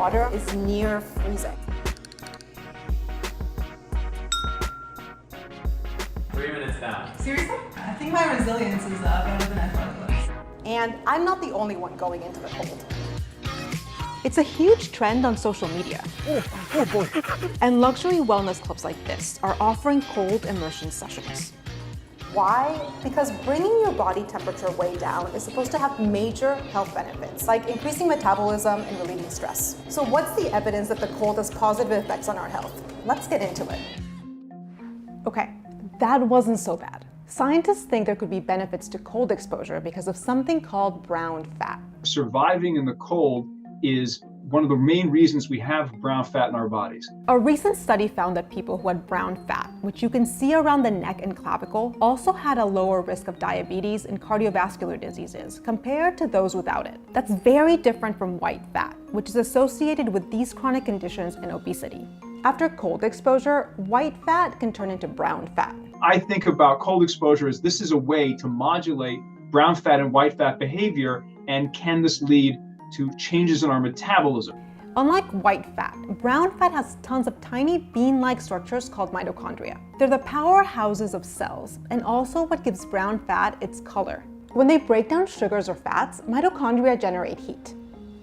water is near freezing. 3 minutes down. Seriously? I think my resilience is better than I thought it was. And I'm not the only one going into the cold. It's a huge trend on social media. Oh boy. And luxury wellness clubs like this are offering cold immersion sessions. Why? Because bringing your body temperature way down is supposed to have major health benefits, like increasing metabolism and relieving stress. So what's the evidence that the cold has positive effects on our health? Let's get into it. Okay, that wasn't so bad. Scientists think there could be benefits to cold exposure because of something called brown fat. Surviving in the cold is one of the main reasons we have brown fat in our bodies. A recent study found that people who had brown fat, which you can see around the neck and clavicle, also had a lower risk of diabetes and cardiovascular diseases compared to those without it. That's very different from white fat, which is associated with these chronic conditions and obesity. After cold exposure, white fat can turn into brown fat. I think about cold exposure as this is a way to modulate brown fat and white fat behavior, and can this lead to changes in our metabolism? Unlike white fat, brown fat has tons of tiny bean-like structures called mitochondria. They're the powerhouses of cells, and also what gives brown fat its color. When they break down sugars or fats, mitochondria generate heat.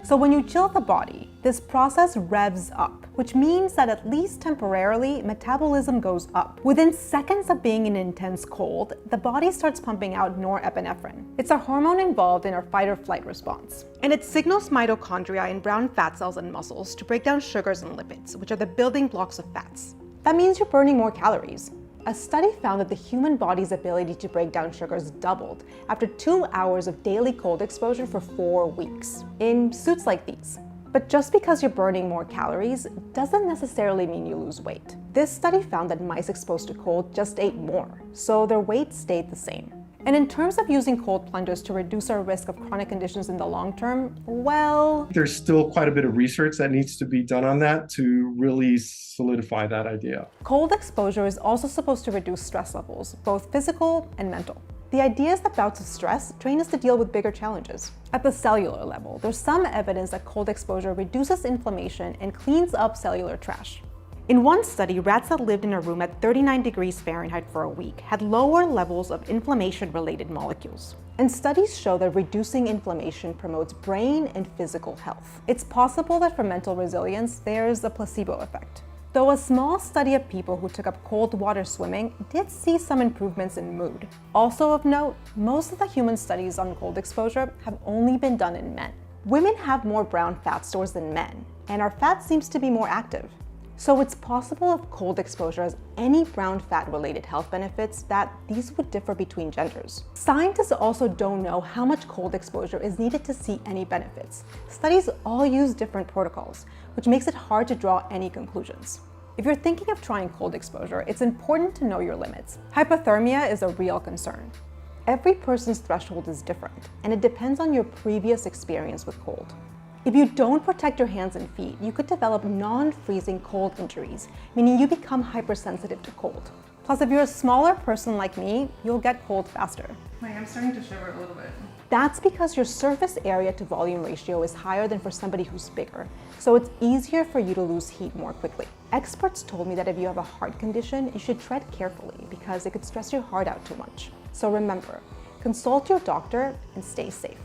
So when you chill the body, this process revs up, which means that at least temporarily, metabolism goes up. Within seconds of being in intense cold, the body starts pumping out norepinephrine. It's a hormone involved in our fight or flight response. And it signals mitochondria in brown fat cells and muscles to break down sugars and lipids, which are the building blocks of fats. That means you're burning more calories. A study found that the human body's ability to break down sugars doubled after 2 hours of daily cold exposure for 4 weeks, in suits like these. But just because you're burning more calories doesn't necessarily mean you lose weight. This study found that mice exposed to cold just ate more, so their weight stayed the same. And in terms of using cold plunges to reduce our risk of chronic conditions in the long term, well, there's still quite a bit of research that needs to be done on that to really solidify that idea. Cold exposure is also supposed to reduce stress levels, both physical and mental. The idea is that bouts of stress train us to deal with bigger challenges. At the cellular level, there's some evidence that cold exposure reduces inflammation and cleans up cellular trash. In one study, rats that lived in a room at 39 degrees Fahrenheit for a week had lower levels of inflammation-related molecules. And studies show that reducing inflammation promotes brain and physical health. It's possible that for mental resilience, there's a placebo effect. Though a small study of people who took up cold water swimming did see some improvements in mood. Also of note, most of the human studies on cold exposure have only been done in men. Women have more brown fat stores than men, and our fat seems to be more active. So it's possible if cold exposure has any brown fat-related health benefits that these would differ between genders. Scientists also don't know how much cold exposure is needed to see any benefits. Studies all use different protocols, which makes it hard to draw any conclusions. If you're thinking of trying cold exposure, it's important to know your limits. Hypothermia is a real concern. Every person's threshold is different, and it depends on your previous experience with cold. If you don't protect your hands and feet, you could develop non-freezing cold injuries, meaning you become hypersensitive to cold. Plus, if you're a smaller person like me, you'll get cold faster. Wait, I'm starting to shiver a little bit. That's because your surface area to volume ratio is higher than for somebody who's bigger, so it's easier for you to lose heat more quickly. Experts told me that if you have a heart condition, you should tread carefully because it could stress your heart out too much. So remember, consult your doctor and stay safe.